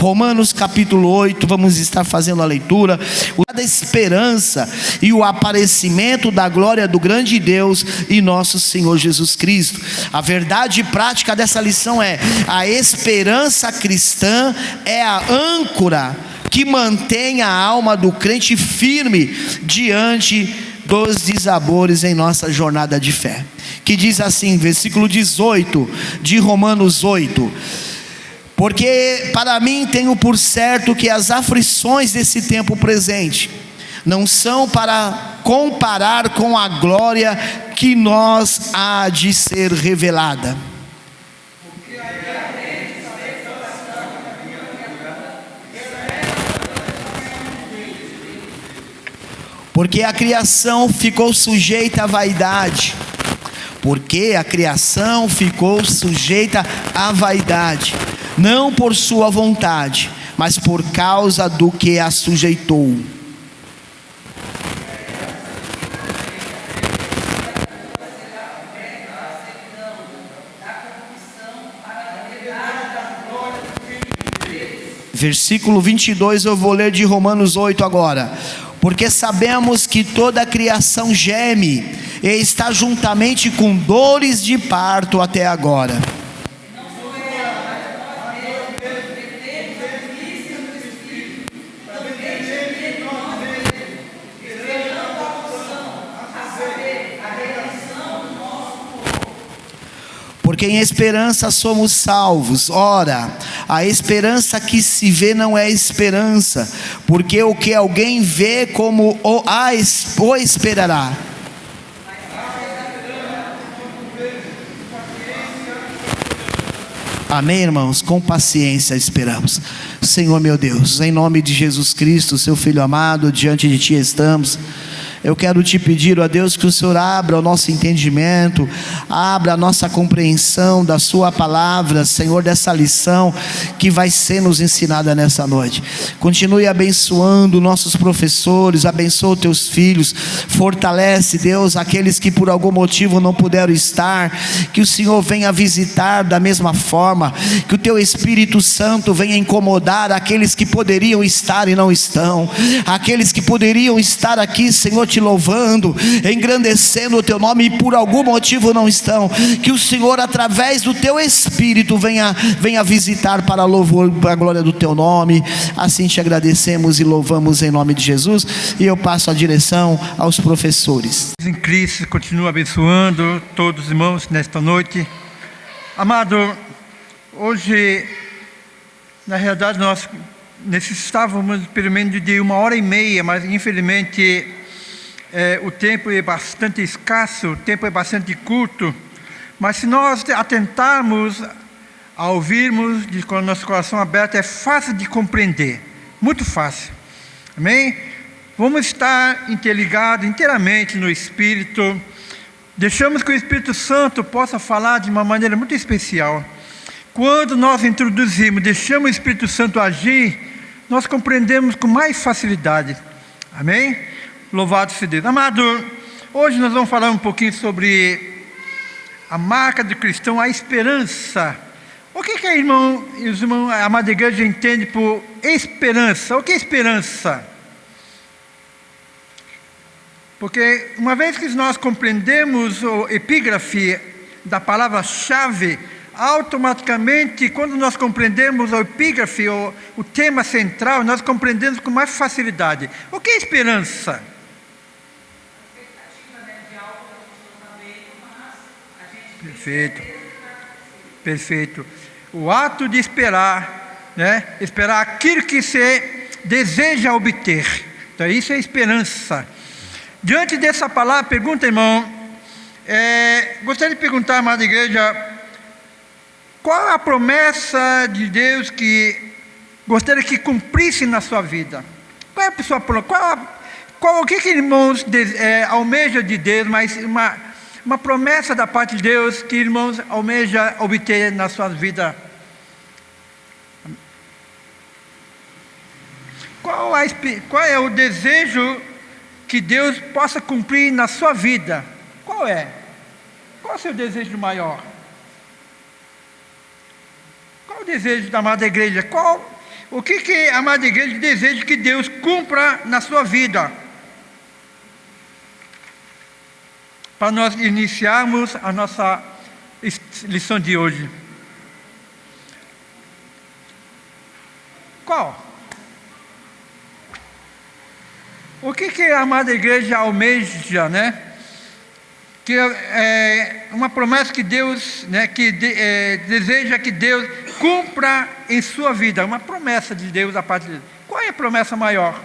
Romanos capítulo 8, vamos estar fazendo a leitura, da esperança e o aparecimento da glória do grande Deus e nosso Senhor Jesus Cristo. A verdade prática dessa lição é: a esperança cristã é a âncora que mantém a alma do crente firme diante dos desabores em nossa jornada de fé. Que diz assim, versículo 18 de Romanos 8: porque para mim tenho por certo que as aflições desse tempo presente não são para comparar com a glória que nos há de ser revelada. Porque a criação ficou sujeita à vaidade. Porque a criação ficou sujeita à vaidade, não por sua vontade, mas por causa do que a sujeitou. Versículo 22, eu vou ler de Romanos 8 agora. Porque sabemos que toda a criação geme e está juntamente com dores de parto até agora. Porque em esperança somos salvos. Ora, a esperança que se vê não é esperança, porque o que alguém vê como o esperará. Amém, irmãos? Com paciência esperamos. Senhor meu Deus, em nome de Jesus Cristo, seu Filho amado, diante de Ti estamos. Eu quero te pedir, ó Deus, que o Senhor abra o nosso entendimento, abra a nossa compreensão da sua palavra, Senhor, dessa lição que vai ser nos ensinada nessa noite. Continue abençoando nossos professores, abençoa teus filhos, fortalece, Deus, aqueles que por algum motivo não puderam estar, que o Senhor venha visitar da mesma forma, que o teu Espírito Santo venha incomodar aqueles que poderiam estar e não estão, aqueles que poderiam estar aqui, Senhor, te louvando, engrandecendo o teu nome e por algum motivo não estão, que o Senhor através do teu Espírito venha visitar para louvor, para a glória do teu nome. Assim te agradecemos e louvamos em nome de Jesus, e eu passo a direção aos professores. Em Cristo, continua abençoando todos os irmãos nesta noite. Amado, hoje na realidade nós necessitávamos pelo menos de 1h30, mas infelizmente o tempo é bastante escasso, o tempo é bastante curto, mas se nós atentarmos a ouvirmos com o nosso coração aberto, é fácil de compreender, muito fácil, amém? Vamos estar interligados inteiramente no Espírito, deixamos que o Espírito Santo possa falar de uma maneira muito especial. Quando nós introduzimos, deixamos o Espírito Santo agir, nós compreendemos com mais facilidade, amém? Louvado seja Deus. Amado, hoje nós vamos falar um pouquinho sobre a marca do cristão, a esperança. O que a irmão, a amada igreja entende por esperança? O que é esperança? Porque uma vez que nós compreendemos o epígrafe da palavra-chave, automaticamente, quando nós compreendemos o epígrafe, o tema central, nós compreendemos com mais facilidade. O que é esperança? Perfeito, perfeito. O ato de esperar, né? Esperar aquilo que se deseja obter. Então isso é esperança. Diante dessa palavra, pergunta, irmão, gostaria de perguntar, amada igreja, qual a promessa de Deus que gostaria que cumprisse na sua vida? Qual é a pessoa, o que irmãos almeja de Deus, mas uma promessa da parte de Deus que irmãos almeja obter na sua vida? Qual é o desejo que Deus possa cumprir na sua vida? Qual é? Qual é o seu desejo maior? Qual o desejo da amada igreja? Qual O que a amada igreja deseja que Deus cumpra na sua vida? Para nós iniciarmos a nossa lição de hoje. Qual? O que a amada igreja almeja, né? Que é uma promessa que Deus, né, deseja que Deus cumpra em sua vida. Uma promessa de Deus a parte de Deus. Qual é a promessa maior?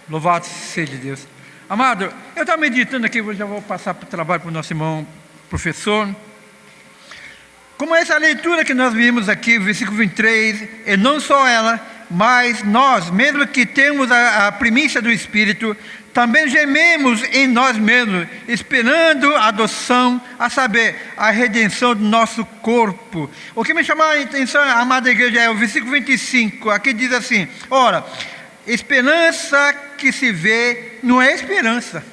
Louvado seja Deus. Amado, eu estava meditando aqui, eu já vou passar para o trabalho para o nosso irmão professor. Como essa leitura que nós vimos aqui, versículo 23, e não só ela, mas nós, mesmo que temos a primícia do Espírito, também gememos em nós mesmos, esperando a adoção, a saber, a redenção do nosso corpo. O que me chamou a atenção, amada igreja, é o versículo 25, aqui diz assim: ora, esperança que se vê não é esperança.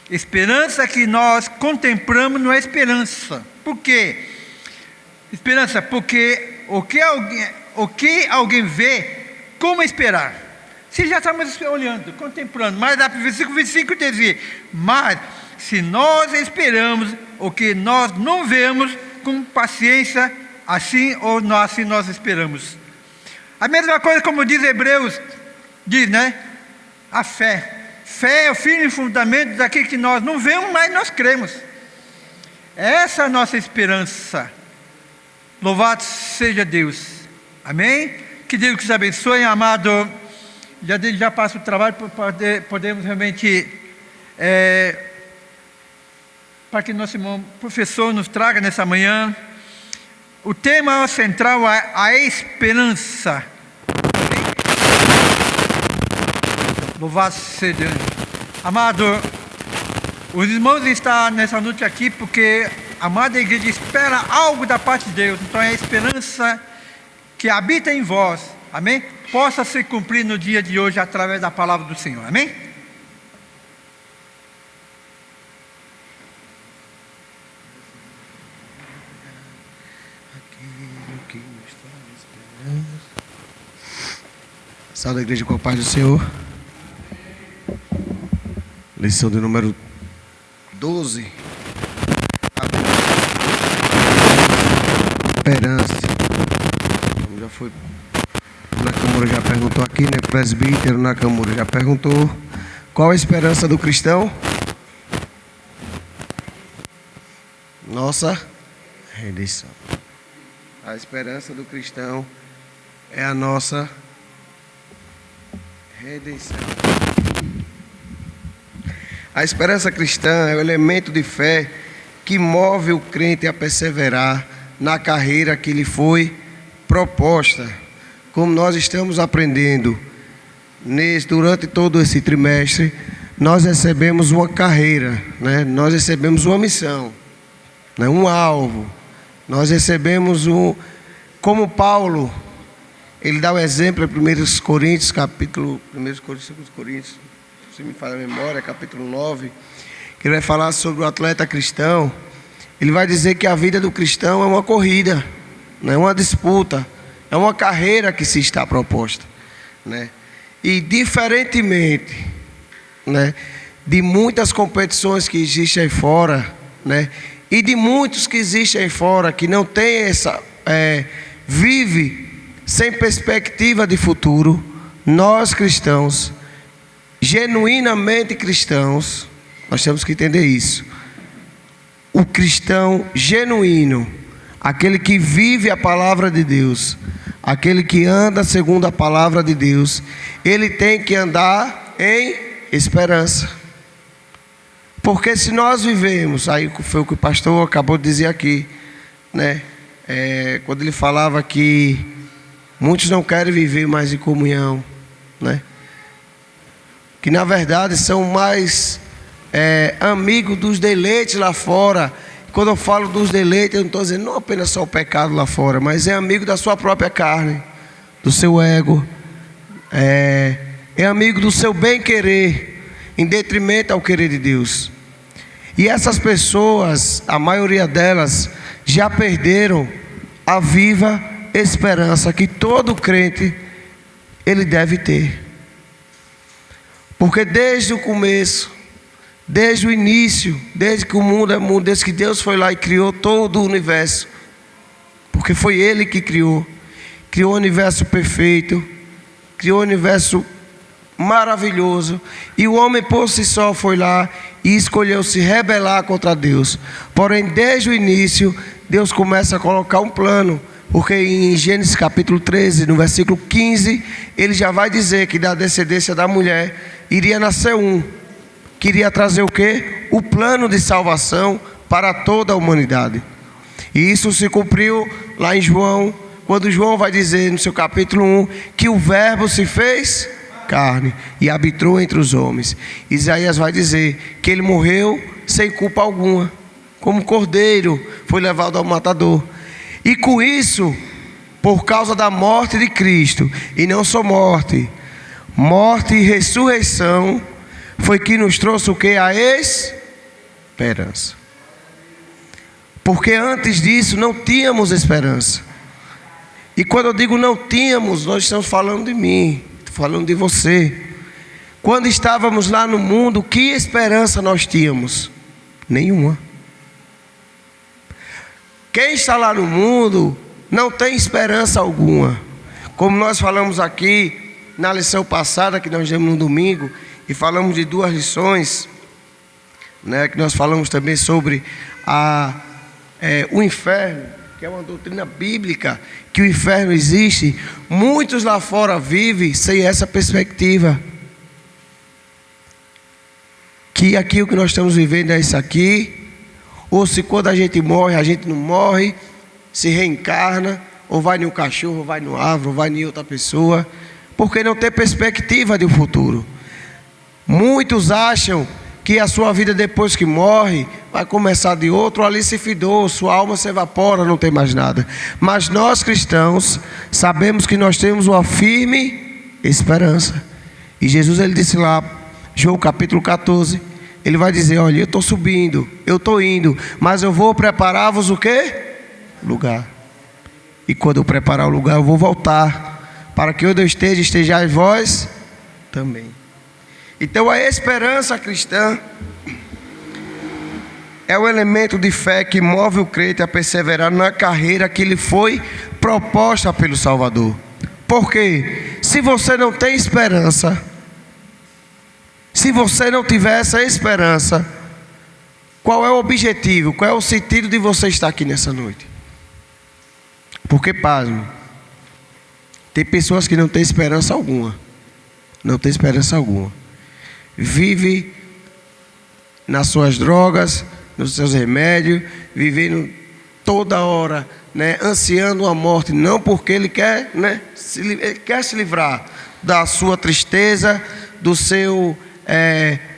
Esperança que nós contemplamos não é esperança. Por quê? Esperança, porque o que alguém vê, como esperar? Se já estamos olhando, contemplando, mas o versículo 25 dizia: mas se nós esperamos o que nós não vemos, com paciência, assim nós esperamos. A mesma coisa como diz Hebreus, diz, né? A fé. Fé é o firme fundamento daquilo que nós não vemos, mas nós cremos. Essa é a nossa esperança. Louvado seja Deus. Amém? Que Deus nos abençoe, amado. Já passa o trabalho para podermos realmente, para que nosso irmão professor nos traga nessa manhã. O tema central é a esperança. Louvado seja Deus. Amado, os irmãos estão nessa noite aqui porque a amada igreja espera algo da parte de Deus. Então é a esperança que habita em vós, amém? Possa se cumprir no dia de hoje através da palavra do Senhor, amém? Salve a igreja com a paz do Senhor. Lição de número 12. Esperança. Como já foi, Nakamura já perguntou aqui, né? Presbítero Nakamura já perguntou. Qual a esperança do cristão? Nossa redenção. A esperança do cristão é a nossa redenção. A esperança cristã é o elemento de fé que move o crente a perseverar na carreira que lhe foi proposta. Como nós estamos aprendendo durante todo esse trimestre, nós recebemos uma carreira, né? Nós recebemos uma missão, né? Um alvo. Nós recebemos como Paulo, ele dá o exemplo em 1 Coríntios, se me falha a memória, capítulo 9, que ele vai falar sobre o atleta cristão. Ele vai dizer que a vida do cristão é uma corrida, não é uma disputa, é uma carreira que se está proposta, né? E diferentemente, né, de muitas competições que existem aí fora, né, e de muitos que existem aí fora que não tem vive sem perspectiva de futuro, nós cristãos, genuinamente cristãos, nós temos que entender isso. O cristão genuíno, aquele que vive a palavra de Deus, aquele que anda segundo a palavra de Deus, ele tem que andar em esperança. Porque se nós vivemos, aí foi o que o pastor acabou de dizer aqui, né? Quando ele falava que muitos não querem viver mais em comunhão, né? Que na verdade são mais amigos dos deleites lá fora. Quando eu falo dos deleites, eu não estou dizendo não apenas só o pecado lá fora, mas é amigo da sua própria carne, do seu ego, é amigo do seu bem-querer, em detrimento ao querer de Deus. E essas pessoas, a maioria delas, já perderam a viva esperança que todo crente ele deve ter. Porque desde o começo, desde o início, desde que o mundo é mundo, desde que Deus foi lá e criou todo o universo, porque foi Ele que criou o universo perfeito, criou o universo maravilhoso, e o homem por si só foi lá e escolheu se rebelar contra Deus. Porém, desde o início, Deus começa a colocar um plano, porque em Gênesis capítulo 13, no versículo 15, ele já vai dizer que da descendência da mulher iria nascer que iria trazer o quê? O plano de salvação para toda a humanidade. E isso se cumpriu lá em João, quando João vai dizer no seu capítulo 1, que o verbo se fez carne e habitou entre os homens. Isaías vai dizer que ele morreu sem culpa alguma, como cordeiro foi levado ao matador. E com isso, por causa da morte de Cristo, e não só morte e ressurreição, foi que nos trouxe o que? A esperança. Porque antes disso não tínhamos esperança. E quando eu digo não tínhamos, nós estamos falando de mim, estou falando de você. Quando estávamos lá no mundo, que esperança nós tínhamos? Nenhuma. Quem está lá no mundo não tem esperança alguma. Como nós falamos aqui na lição passada, que nós demos no domingo, e falamos de 2 lições, né, que nós falamos também sobre o inferno, que é uma doutrina bíblica, que o inferno existe. Muitos lá fora vivem sem essa perspectiva, que aqui o que nós estamos vivendo é isso aqui, ou se quando a gente morre, a gente não morre, se reencarna, ou vai em um cachorro, ou vai no árvore, ou vai em outra pessoa, porque não tem perspectiva de um futuro. Muitos acham que a sua vida depois que morre vai começar de outro, ali se fidou, sua alma se evapora, não tem mais nada. Mas nós cristãos sabemos que nós temos uma firme esperança. E Jesus, ele disse lá, João capítulo 14, ele vai dizer: olha, eu estou subindo, eu estou indo, mas eu vou preparar-vos o quê? Lugar. E quando eu preparar o lugar, eu vou voltar, para que onde eu esteja, estejais vós também. Então a esperança cristã é o elemento de fé que move o crente a perseverar na carreira que lhe foi proposta pelo Salvador. Porque se você não tem esperança, se você não tiver essa esperança, qual é o objetivo, qual é o sentido de você estar aqui nessa noite? Porque, pasme, tem pessoas que não têm esperança alguma, não tem esperança alguma. Vive nas suas drogas, nos seus remédios, vivendo toda hora, né, ansiando a morte, não porque ele quer, né, ele quer se livrar da sua tristeza, do seu,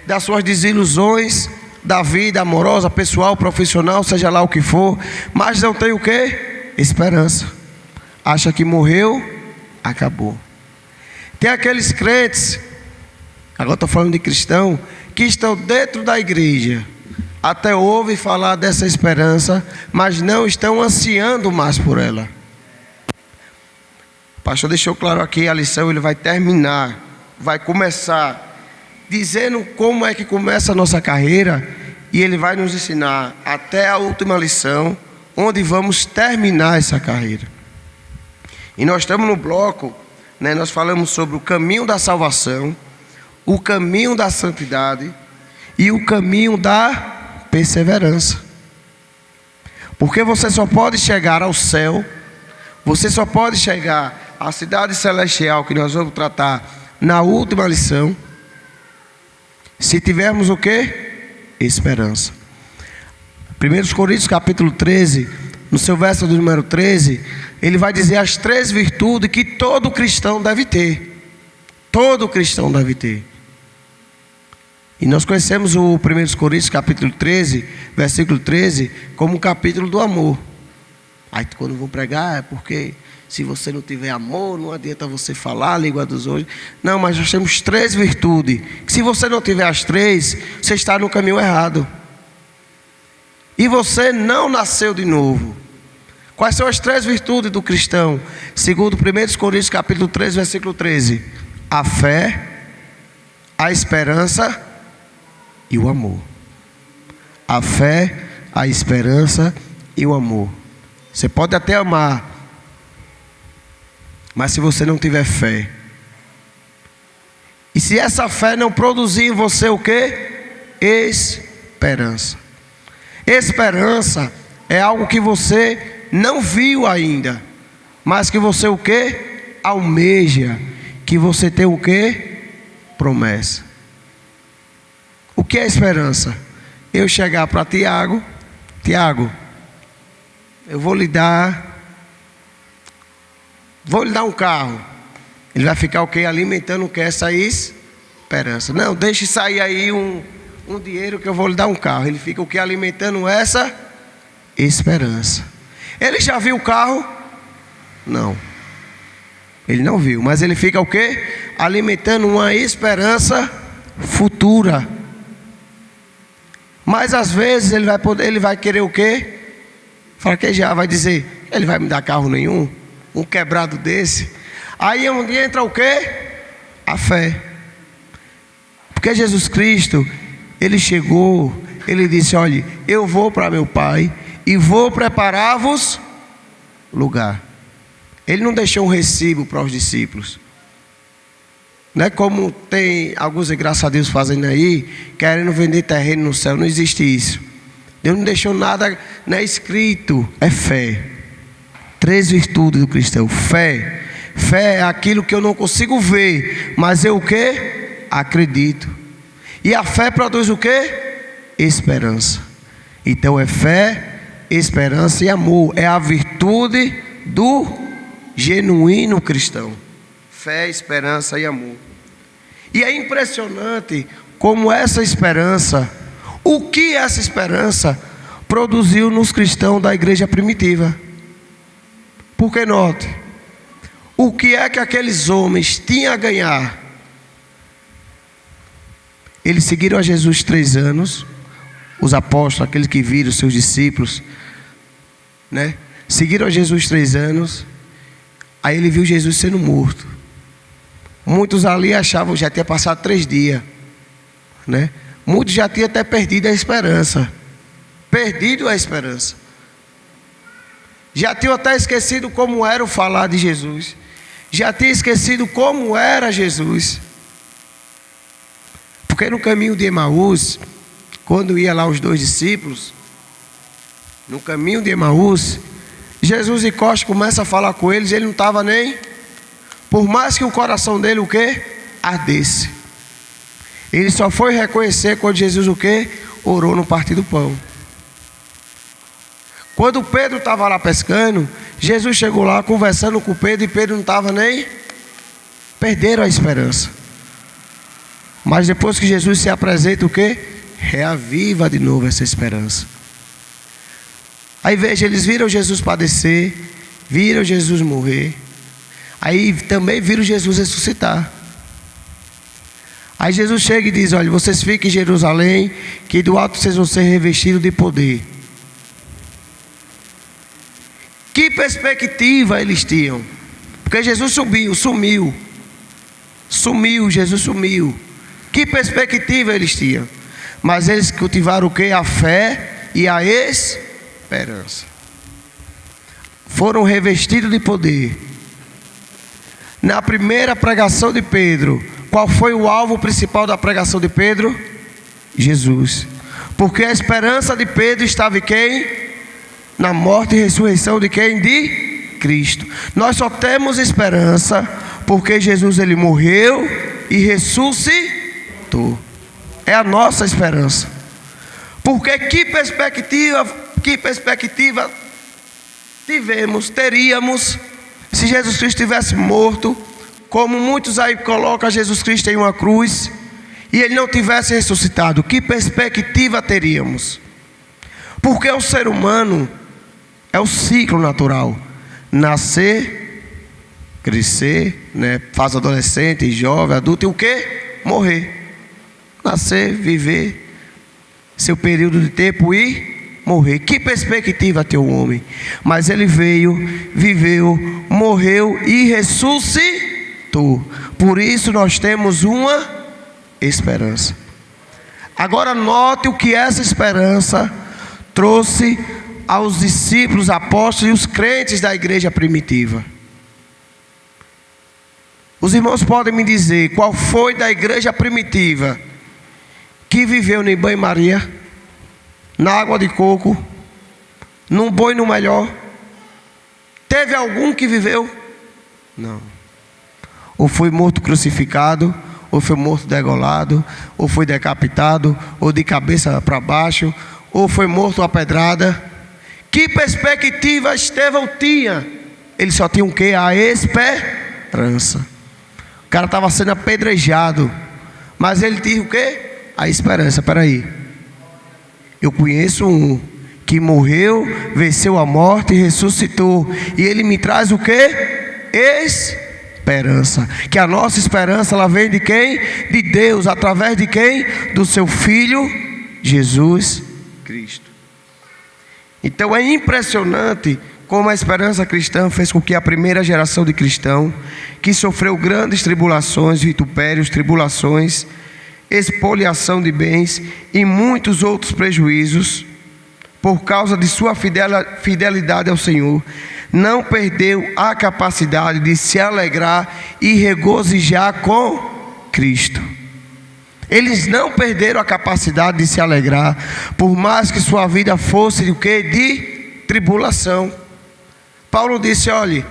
das suas desilusões, da vida amorosa, pessoal, profissional, seja lá o que for, mas não tem o quê? Esperança. Acha que morreu, acabou. Tem aqueles crentes, agora estou falando de cristão, que estão dentro da igreja, até ouvem falar dessa esperança, mas não estão ansiando mais por ela. O pastor deixou claro aqui a lição, ele vai terminar, vai começar, dizendo como é que começa a nossa carreira, e ele vai nos ensinar até a última lição, onde vamos terminar essa carreira. E nós estamos no bloco, né, nós falamos sobre o caminho da salvação, o caminho da santidade e o caminho da perseverança. Porque você só pode chegar ao céu, você só pode chegar à cidade celestial, que nós vamos tratar na última lição, se tivermos o quê? Esperança. 1 Coríntios capítulo 13, no seu verso do número 13, ele vai dizer as 3 virtudes que todo cristão deve ter. Todo cristão deve ter. E nós conhecemos o 1 Coríntios capítulo 13, versículo 13, como o capítulo do amor. Aí quando vou pregar é porque se você não tiver amor, não adianta você falar a língua dos outros. Não, mas nós temos 3 virtudes, que se você não tiver as 3, você está no caminho errado. e você não nasceu de novo. Quais são as 3 virtudes do cristão? Segundo 1 Coríntios capítulo 3, versículo 13. A fé, a esperança e o amor. A fé, a esperança e o amor. Você pode até amar, mas se você não tiver fé, e se essa fé não produzir em você o quê? Esperança. Esperança é algo que você não viu ainda, mas que você o quê? Almeja. Que você tem o quê? Promessa. O que é esperança? Eu chegar para Tiago, Tiago, eu vou lhe dar um carro. Ele vai ficar o quê? Alimentando o que? Essa esperança. Não, deixe sair aí um dinheiro que eu vou lhe dar um carro. Ele fica o quê? Alimentando essa esperança. Ele já viu o carro? Não. Ele não viu, mas ele fica o quê? Alimentando uma esperança futura. Mas às vezes ele vai querer o quê? Fraquejar, vai dizer, ele vai me dar carro nenhum? Um quebrado desse? Aí é onde entra o quê? A fé. Porque Jesus Cristo, Ele chegou, Ele disse, olha, eu vou para meu Pai e vou preparar-vos lugar. Ele não deixou um recibo para os discípulos. Não é como tem alguns, graças a Deus, fazendo aí, querendo vender terreno no céu. Não existe isso. Deus não deixou nada, não é escrito, é fé. 3 virtudes do cristão. Fé. Fé é aquilo que eu não consigo ver, mas eu o quê? Acredito. E a fé produz o quê? Esperança. Então é fé, esperança e amor. É a virtude do genuíno cristão. Fé, esperança e amor. E é impressionante como essa esperança, o que essa esperança produziu nos cristãos da igreja primitiva. Porque note, o que é que aqueles homens tinham a ganhar? Eles seguiram a Jesus 3 anos, os apóstolos, aqueles que viram seus discípulos, né? Seguiram a Jesus 3 anos, aí ele viu Jesus sendo morto. Muitos ali achavam que já tinha passado 3 dias, né? Muitos já tinham até perdido a esperança. Perdido a esperança. Já tinham até esquecido como era o falar de Jesus. Já tinha esquecido como era Jesus. Porque no caminho de Emaús, quando ia lá os 2 discípulos, no caminho de Emaús, Jesus encosta, começa a falar com eles, ele não estava nem, por mais que o coração dele o quê? Ardesse. Ele só foi reconhecer quando Jesus o quê? Orou no partir do pão. Quando Pedro estava lá pescando, Jesus chegou lá conversando com Pedro, e Pedro não estava nem, perderam a esperança. Mas depois que Jesus se apresenta, o quê? Reaviva de novo essa esperança. Aí veja, eles viram Jesus padecer, viram Jesus morrer, aí também viram Jesus ressuscitar. Aí Jesus chega e diz, olha, vocês fiquem em Jerusalém, que do alto vocês vão ser revestidos de poder. Que perspectiva eles tinham? Porque Jesus sumiu. Jesus sumiu. Que perspectiva eles tinham? Mas eles cultivaram o que? A fé e a esperança. Foram revestidos de poder. Na primeira pregação de Pedro, qual foi o alvo principal da pregação de Pedro? Jesus. Porque a esperança de Pedro estava em quem? Na morte e ressurreição de quem? De Cristo. Nós só temos esperança porque Jesus ele morreu e ressuscitou. É a nossa esperança. Porque que perspectiva teríamos se Jesus Cristo tivesse morto, como muitos aí colocam Jesus Cristo em uma cruz, e ele não tivesse ressuscitado? Que perspectiva teríamos? Porque o ser humano é o ciclo natural: nascer, crescer, né? Fase adolescente, jovem, adulto, e o que? Morrer. Nascer, viver seu período de tempo e morrer. Que perspectiva tem o homem? Mas ele veio, viveu, morreu e ressuscitou. Por isso nós temos uma esperança. Agora note o que essa esperança trouxe aos discípulos, apóstolos e os crentes da igreja primitiva. Os irmãos podem me dizer qual foi da igreja primitiva que viveu em banho-maria, na água de coco, num bom e no melhor? Teve algum que viveu? Não. Ou foi morto crucificado, ou foi morto degolado, ou foi decapitado, ou de cabeça para baixo, ou foi morto a pedrada. Que perspectiva Estevão tinha? Ele só tinha o quê? A esperança. O cara estava sendo apedrejado, mas ele tinha o quê? A esperança. Espera aí, eu conheço um que morreu, venceu a morte e ressuscitou, e ele me traz o quê? Esperança. Que a nossa esperança, ela vem de quem? De Deus. Através de quem? Do seu Filho Jesus Cristo. Então é impressionante como a esperança cristã fez com que a primeira geração de cristão, que sofreu grandes tribulações, vitupérios, tribulações, expoliação de bens e muitos outros prejuízos, por causa de sua fidelidade ao Senhor, não perdeu a capacidade de se alegrar e regozijar com Cristo. Eles não perderam a capacidade de se alegrar, por mais que sua vida fosse de quê? De tribulação. Paulo disse: olhe,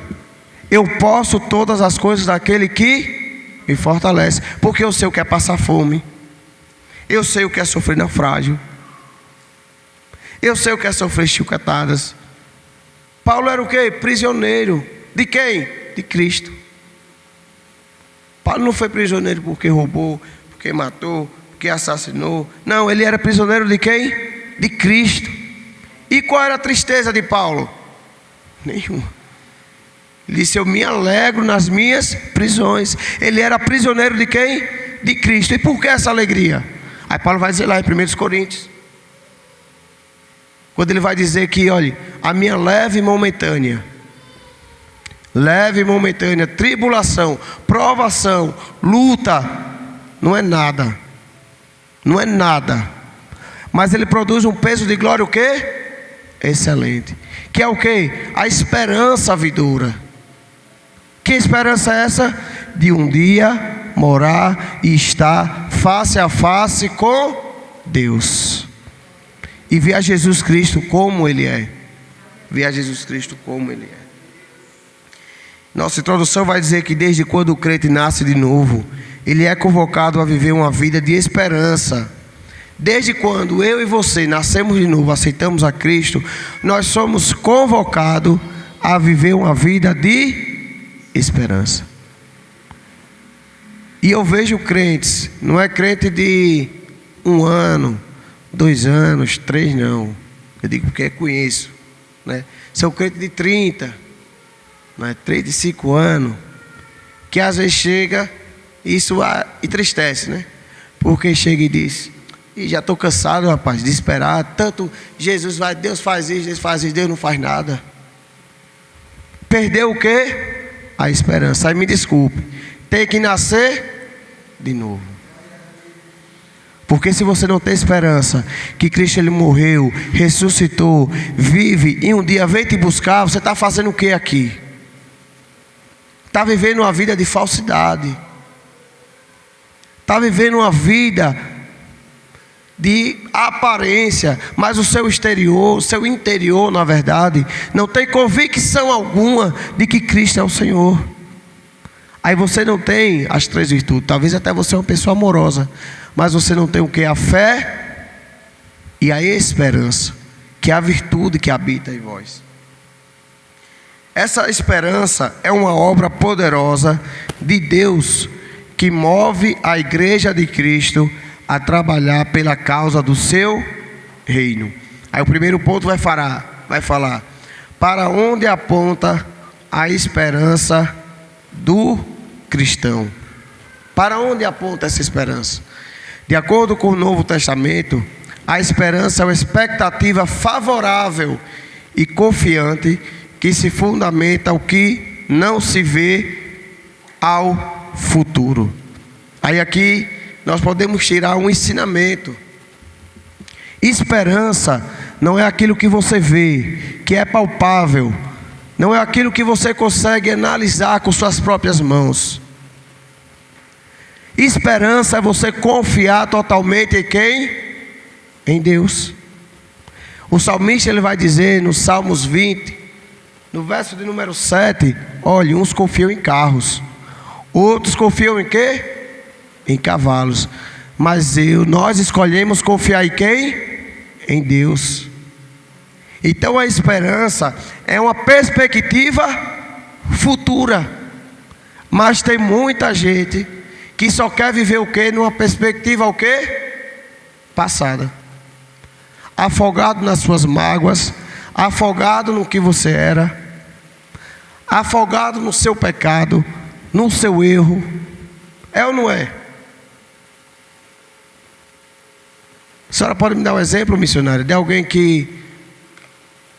eu posso todas as coisas daquele que me fortalece, porque eu sei o que é passar fome, eu sei o que é sofrer naufrágio, eu sei o que é sofrer chicotadas. Paulo era o quê? Prisioneiro. De quem? De Cristo. Paulo não foi prisioneiro porque roubou, porque matou, porque assassinou. Não, ele era prisioneiro de quem? De Cristo. E qual era a tristeza de Paulo? Nenhuma. Ele disse: eu me alegro nas minhas prisões. Ele era prisioneiro de quem? De Cristo. E por que essa alegria? Aí Paulo vai dizer lá em 1 Coríntios, quando ele vai dizer que, olha, a minha leve e momentânea tribulação, provação, luta, não é nada, mas ele produz um peso de glória o quê? Excelente. Que é o quê? A esperança vindoura. Que esperança é essa? De um dia morar e estar face a face com Deus, e ver a Jesus Cristo como Ele é. Nossa introdução vai dizer que desde quando o crente nasce de novo, ele é convocado a viver uma vida de esperança. Desde quando eu e você nascemos de novo, aceitamos a Cristo, nós somos convocados a viver uma vida de esperança. E eu vejo crentes, não é crente de 1 ano, 2 anos, 3 não. Eu digo porque conheço, né? São crentes de 30, né? 35 anos, que às vezes chega, isso entristece, né? Porque chega e diz: e já estou cansado, rapaz, de esperar tanto. Deus faz isso, Deus não faz nada. Perdeu o quê? A esperança. Aí me desculpe, tem que nascer de novo. Porque se você não tem esperança que Cristo ele morreu, ressuscitou, vive e um dia veio te buscar, você está fazendo o que aqui? Está vivendo uma vida de falsidade, está vivendo uma vida de aparência, mas o seu exterior, o seu interior, na verdade, não tem convicção alguma de que Cristo é o Senhor. Aí você não tem as 3 virtudes. Talvez até você é uma pessoa amorosa, mas você não tem o que? A fé e a esperança, que é a virtude que habita em vós. Essa esperança é uma obra poderosa de Deus, que move a igreja de Cristo a trabalhar pela causa do seu reino. Aí o primeiro ponto vai falar para onde aponta a esperança do cristão. Para onde aponta essa esperança? De acordo com o Novo Testamento, A esperança é uma expectativa favorável e confiante que se fundamenta ao que não se vê ao futuro. Aí aqui nós podemos tirar um ensinamento. Esperança não é aquilo que você vê, que é palpável. Não é aquilo que você consegue analisar com suas próprias mãos. Esperança é você confiar totalmente em quem? Em Deus. O salmista ele vai dizer no Salmos 20, no verso de número 7, olha, uns confiam em carros, outros confiam em quê? Em cavalos. Mas nós escolhemos confiar em quem? Em Deus. Então a esperança é uma perspectiva futura. Mas tem muita gente que só quer viver o quê? Numa perspectiva o quê? Passada. Afogado nas suas mágoas, afogado no que você era, afogado no seu pecado, no seu erro. É ou não é? A senhora pode me dar um exemplo, missionário, de alguém que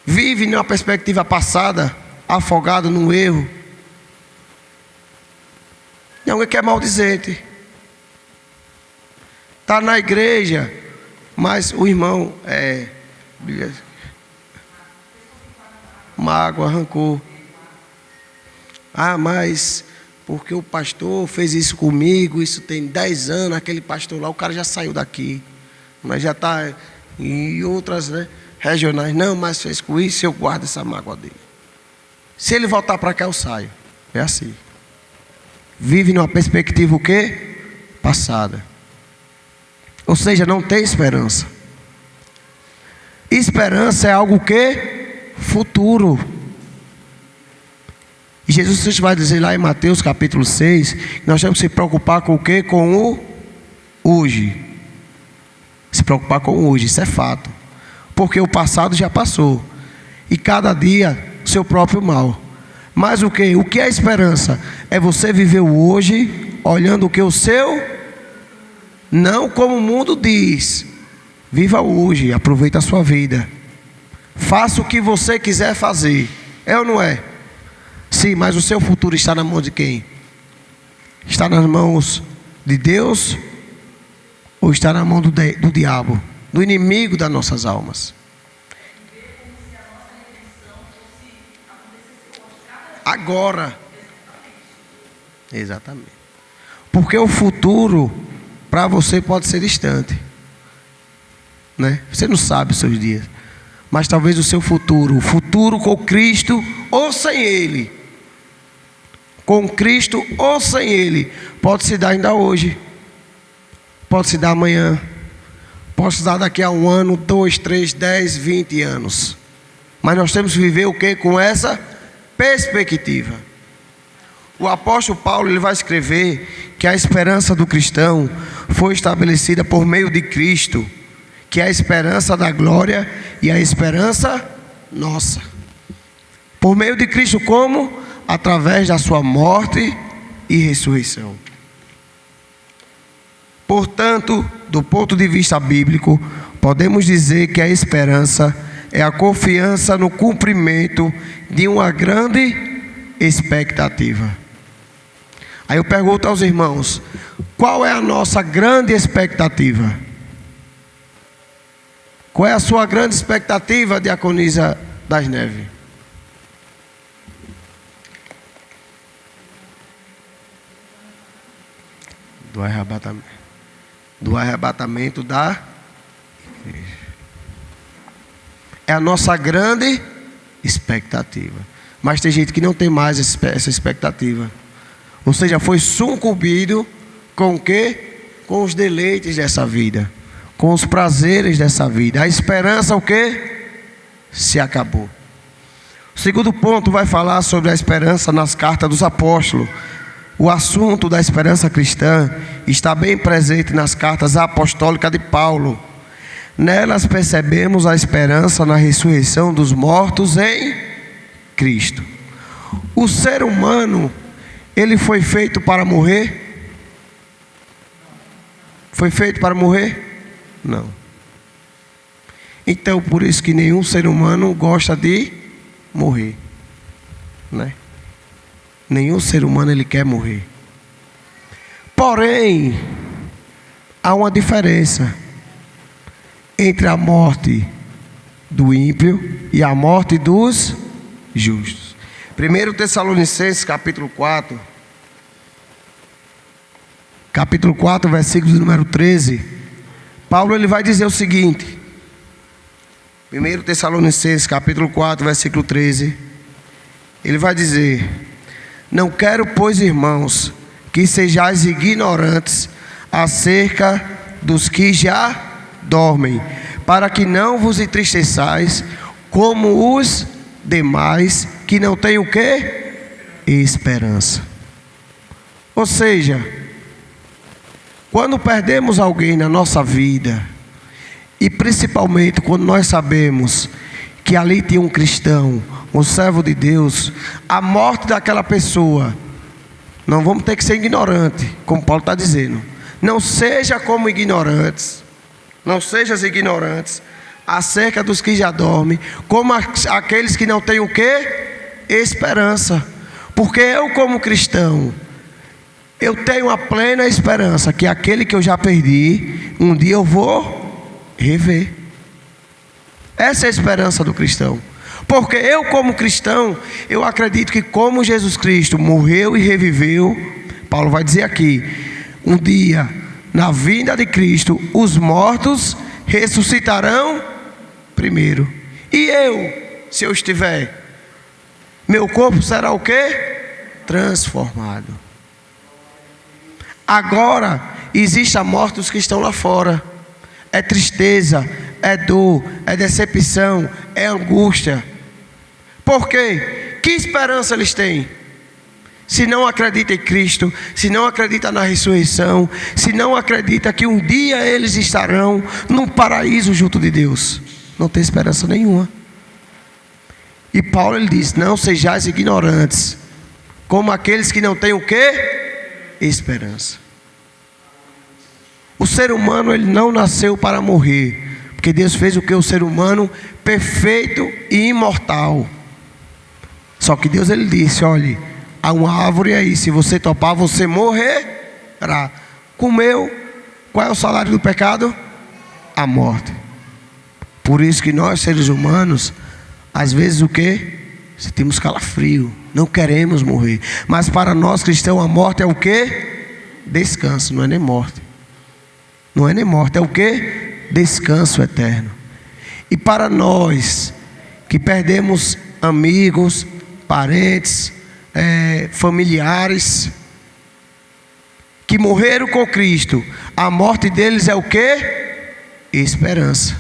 vive numa perspectiva passada, afogado num erro? De alguém que é maldizente, está na igreja, mas o irmão mágoa, rancor. Ah, mas porque o pastor fez isso comigo, isso tem 10 anos, aquele pastor lá, o cara já saiu daqui, mas já está em outras, né, regionais. Não, mas fez com isso, eu guardo essa mágoa dele. Se ele voltar para cá, eu saio. É assim. Vive numa perspectiva o quê? Passada. Ou seja, não tem esperança. Esperança é algo que? Futuro. E Jesus Cristo vai dizer lá em Mateus capítulo 6, que nós temos que se preocupar com o quê? Com o hoje. Se preocupar com o hoje, isso é fato. Porque o passado já passou. E cada dia, seu próprio mal. Mas o que? O que é esperança? É você viver o hoje, olhando o que? O seu, não como o mundo diz. Viva hoje, aproveita a sua vida. Faça o que você quiser fazer. É ou não é? Sim, mas o seu futuro está na mão de quem? Está nas mãos de Deus? Ou está na mão do diabo? Do inimigo das nossas almas? Agora. Exatamente. Porque o futuro para você pode ser distante, né? Você não sabe os seus dias. Mas talvez o seu futuro, o futuro com Cristo ou sem Ele, com Cristo ou sem Ele, pode se dar ainda hoje, pode se dar amanhã, pode se dar daqui a 1 ano, 2, 3, 10, 20 anos. Mas nós temos que viver o que? Com essa perspectiva. O apóstolo Paulo ele vai escrever que a esperança do cristão foi estabelecida por meio de Cristo, que é a esperança da glória e a esperança nossa. Por meio de Cristo como? Através da sua morte e ressurreição. Portanto, do ponto de vista bíblico, podemos dizer que a esperança é a confiança no cumprimento de uma grande expectativa. Aí eu pergunto aos irmãos: qual é a nossa grande expectativa? Qual é a sua grande expectativa, Diaconisa das Neves? Do arrebatamento da igreja. É a nossa grande expectativa. Mas tem gente que não tem mais essa expectativa. Ou seja, foi sucumbido com o quê? Com os deleites dessa vida, com os prazeres dessa vida. A esperança o quê? Se acabou. O segundo ponto vai falar sobre a esperança nas cartas dos apóstolos. O assunto da esperança cristã está bem presente nas cartas apostólicas de Paulo. Nelas percebemos a esperança na ressurreição dos mortos em Cristo. O ser humano, ele foi feito para morrer? Foi feito para morrer? Não. Então, por isso que nenhum ser humano gosta de morrer, né? Nenhum ser humano ele quer morrer. Porém, há uma diferença entre a morte do ímpio e a morte dos justos. 1 Tessalonicenses capítulo 4, versículo número 13. Paulo ele vai dizer o seguinte: 1 Tessalonicenses capítulo 4, versículo 13. Ele vai dizer: não quero, pois, irmãos, que sejais ignorantes acerca dos que já dormem, para que não vos entristeçais como os demais que não têm o quê? Esperança. Ou seja, quando perdemos alguém na nossa vida, e principalmente quando nós sabemos que ali tinha um cristão, um servo de Deus, a morte daquela pessoa, não vamos ter que ser ignorante, como Paulo está dizendo. Não seja como ignorantes, não sejam ignorantes acerca dos que já dormem, como aqueles que não têm o quê? Esperança. Porque eu, como cristão, eu tenho a plena esperança que aquele que eu já perdi, um dia eu vou rever. Essa é a esperança do cristão. Porque eu, como cristão, eu acredito que como Jesus Cristo morreu e reviveu, Paulo vai dizer aqui, um dia, na vinda de Cristo, os mortos ressuscitarão primeiro. E eu, se eu estiver, meu corpo será o quê? Transformado. Agora, existe a morte dos que estão lá fora. É tristeza, é dor, é decepção, é angústia. Por quê? Que esperança eles têm? Se não acredita em Cristo, se não acredita na ressurreição, se não acredita que um dia eles estarão no paraíso junto de Deus, não tem esperança nenhuma. E Paulo ele diz: não sejais ignorantes, como aqueles que não têm o quê? Esperança. O ser humano ele não nasceu para morrer, porque Deus fez o que? O ser humano perfeito e imortal. Só que Deus ele disse: olhe, há uma árvore aí, se você topar, você morrerá. Comeu, qual é o salário do pecado? A morte. Por isso que nós, seres humanos, às vezes o que? Sentimos calafrio, não queremos morrer. Mas para nós cristãos, a morte é o que? Descanso, não é nem morte. Não é nem morte, é o que? Descanso eterno. E para nós que perdemos amigos, parentes, familiares, que morreram com Cristo, a morte deles é o que? Esperança.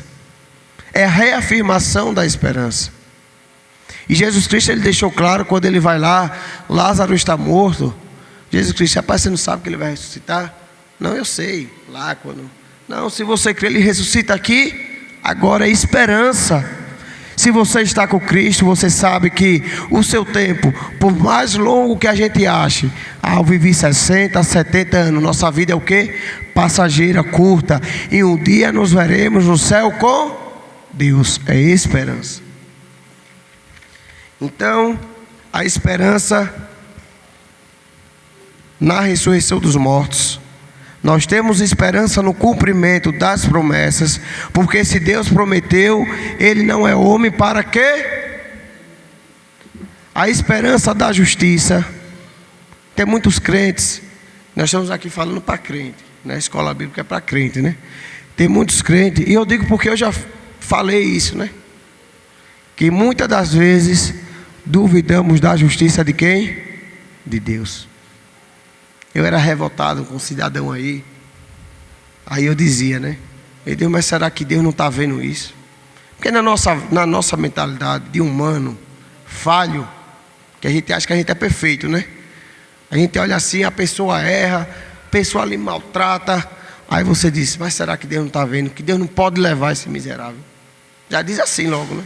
É a reafirmação da esperança. E Jesus Cristo ele deixou claro quando ele vai lá, Lázaro está morto. Jesus Cristo: rapaz, você não sabe que ele vai ressuscitar? Não, eu sei, lá quando... Não, se você crê, ele ressuscita aqui, agora é esperança. Se você está com Cristo, você sabe que o seu tempo, por mais longo que a gente ache, ao viver 60, 70 anos, nossa vida é o quê? Passageira, curta. E um dia nos veremos no céu com Deus, é esperança. Então, a esperança na ressurreição dos mortos. Nós temos esperança no cumprimento das promessas, porque se Deus prometeu, Ele não é homem para quê? A esperança da justiça. Tem muitos crentes, nós estamos aqui falando para crente, né? A escola bíblica é para crente, né? Tem muitos crentes, e eu digo porque eu já falei isso, né? Que muitas das vezes duvidamos da justiça de quem? De Deus. Eu era revoltado com um cidadão aí. Aí eu dizia, né? Eu digo, mas será que Deus não está vendo isso? Porque na nossa mentalidade de humano falho, que a gente acha que a gente é perfeito, né? A gente olha assim, a pessoa erra, a pessoa ali maltrata. Aí você diz, mas será que Deus não está vendo? Que Deus não pode levar esse miserável. Já diz assim logo, né?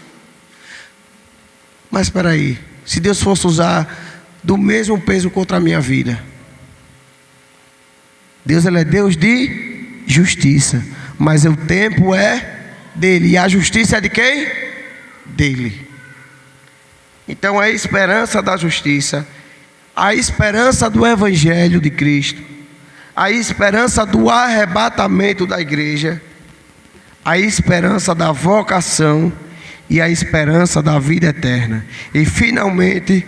Mas espera aí, se Deus fosse usar do mesmo peso contra a minha vida, Deus ele é Deus de justiça, mas o tempo é dele. E a justiça é de quem? Dele. Então a esperança da justiça, a esperança do Evangelho de Cristo, a esperança do arrebatamento da igreja, a esperança da vocação e a esperança da vida eterna. E finalmente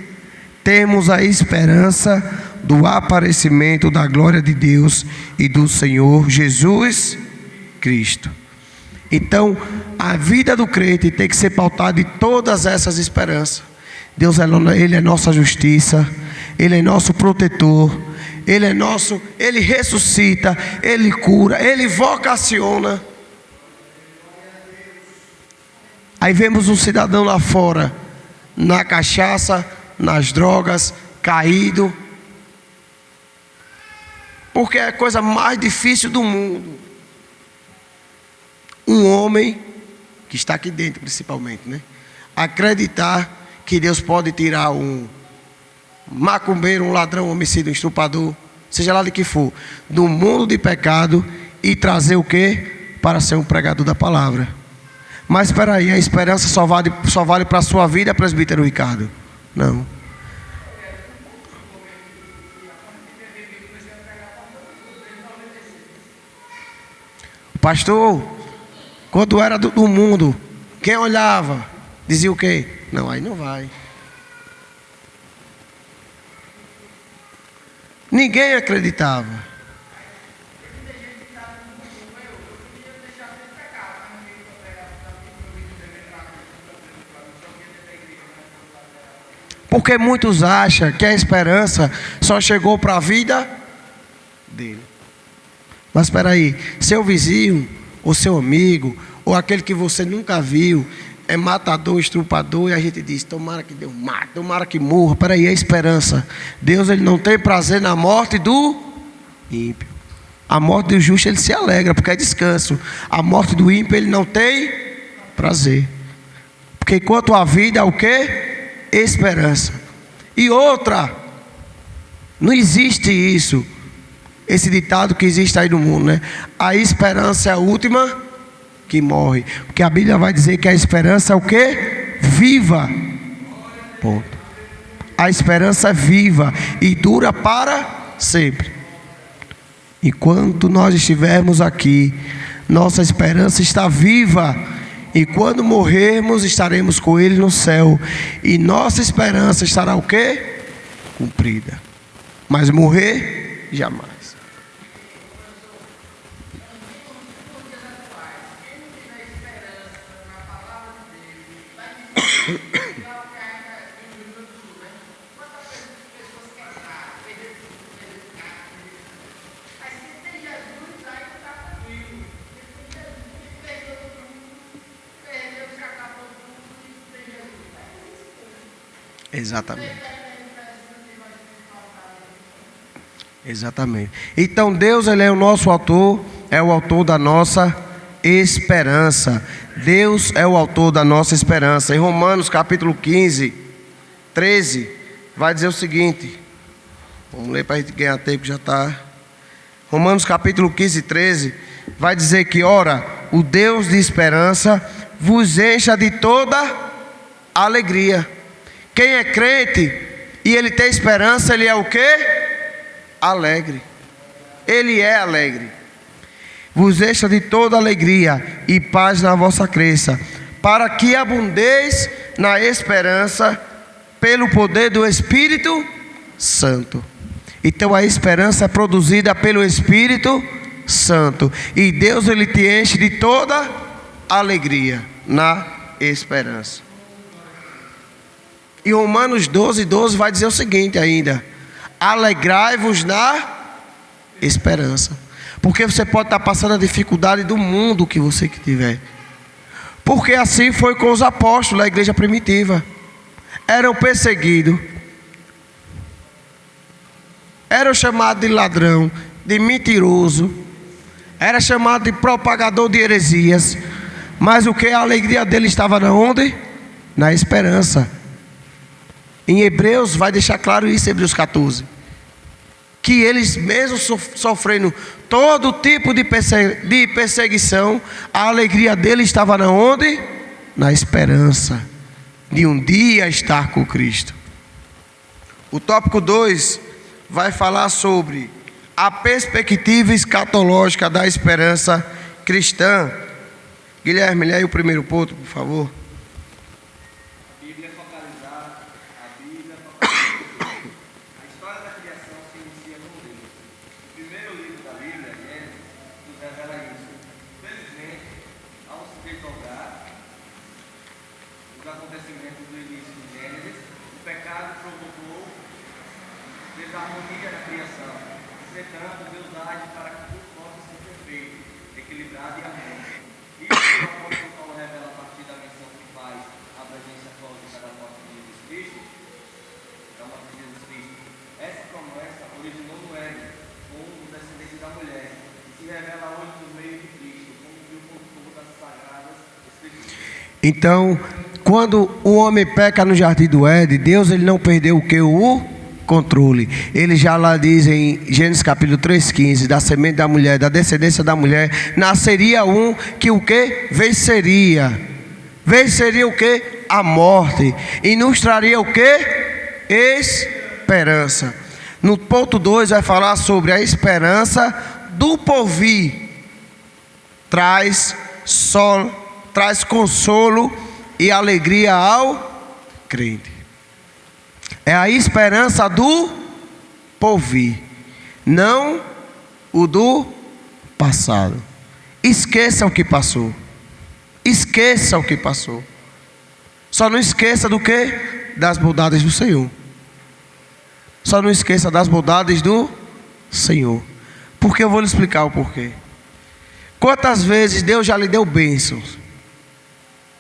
temos a esperança do aparecimento da glória de Deus e do Senhor Jesus Cristo. Então, a vida do crente tem que ser pautada em todas essas esperanças. Deus Ele é nossa justiça, Ele é nosso protetor, Ele é nosso, Ele ressuscita, Ele cura, Ele vocaciona. Aí vemos um cidadão lá fora, na cachaça, nas drogas, caído, porque é a coisa mais difícil do mundo. Um homem, que está aqui dentro principalmente, né? Acreditar que Deus pode tirar um macumbeiro, um ladrão, um homicida, um estuprador, seja lá de que for, do mundo de pecado e trazer o quê? Para ser um pregador da palavra. Mas espera aí, a esperança só vale para a sua vida, presbítero Ricardo? Não. Pastor, quando era do mundo, quem olhava, dizia o quê? Não, aí não vai. Ninguém acreditava. Porque muitos acham que a esperança só chegou para a vida dele. Mas espera aí, seu vizinho, ou seu amigo, ou aquele que você nunca viu, é matador, estuprador, e a gente diz, tomara que Deus mate, tomara que morra. Espera aí, é esperança. Deus, Ele não tem prazer na morte do ímpio. A morte do justo Ele se alegra, porque é descanso. A morte do ímpio Ele não tem prazer. Porque enquanto a vida é o quê? Esperança. E outra, não existe isso. Esse ditado que existe aí no mundo, né? A esperança é a última que morre. Porque a Bíblia vai dizer que a esperança é o quê? Viva. Ponto. A esperança é viva e dura para sempre. Enquanto nós estivermos aqui, nossa esperança está viva. E quando morrermos, estaremos com Ele no céu. E nossa esperança estará o quê? Cumprida. Mas morrer, jamais. Exatamente. Exatamente. Então Deus, Ele é o nosso autor, é o autor da nossa esperança. Deus é o autor da nossa esperança. Em Romanos capítulo 15, 13, vai dizer o seguinte. Vamos ler para a gente ganhar tempo, já está. Romanos capítulo 15, 13, vai dizer que, ora, o Deus de esperança vos encha de toda alegria. Quem é crente e ele tem esperança, ele é o quê? Alegre. Ele é alegre. Vos encha de toda alegria e paz na vossa crença, para que abundeis na esperança pelo poder do Espírito Santo. Então a esperança é produzida pelo Espírito Santo. E Deus, Ele te enche de toda alegria na esperança. E Romanos 12, 12 vai dizer o seguinte ainda: alegrai-vos na esperança. Porque você pode estar passando a dificuldade do mundo que você que tiver. Porque assim foi com os apóstolos da igreja primitiva. Eram perseguidos, eram chamados de ladrão, de mentiroso, era chamado de propagador de heresias. Mas o que? A alegria dele estava na onde? Na esperança. Em Hebreus vai deixar claro isso, Hebreus 14, que eles mesmos sofrendo todo tipo de perseguição, a alegria deles estava na onde? Na esperança de um dia estar com Cristo. O tópico 2 vai falar sobre a perspectiva escatológica da esperança cristã. Guilherme, lê aí o primeiro ponto, por favor. Então, quando o homem peca no jardim do Éden, Deus ele não perdeu o que? O controle. Ele já lá diz em Gênesis capítulo 3:15, da semente da mulher, da descendência da mulher, nasceria um que o que? Venceria o que? A morte. E nos traria o que? Esperança. No ponto 2 vai falar sobre a esperança do porvir. Traz consolo e alegria ao crente. É a esperança do porvir, não o do passado. Esqueça o que passou. Esqueça o que passou. Só não esqueça do que? Das bondades do Senhor. Só não esqueça das bondades do Senhor. Porque eu vou lhe explicar o porquê. Quantas vezes Deus já lhe deu bênçãos?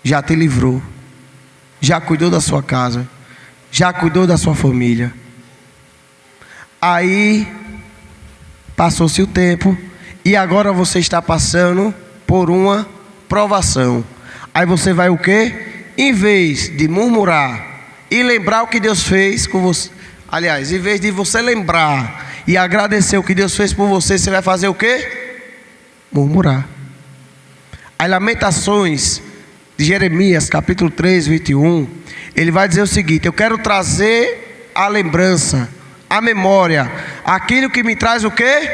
Já te livrou, já cuidou da sua casa, já cuidou da sua família. Aí passou-se o tempo e agora você está passando por uma provação. Aí você vai o quê? Em vez de murmurar e lembrar o que Deus fez com você, aliás, em vez de você lembrar e agradecer o que Deus fez por você, você vai fazer o quê? Murmurar. As Lamentações de Jeremias, capítulo 3, 21, ele vai dizer o seguinte: eu quero trazer a lembrança, a memória, aquilo que me traz o quê?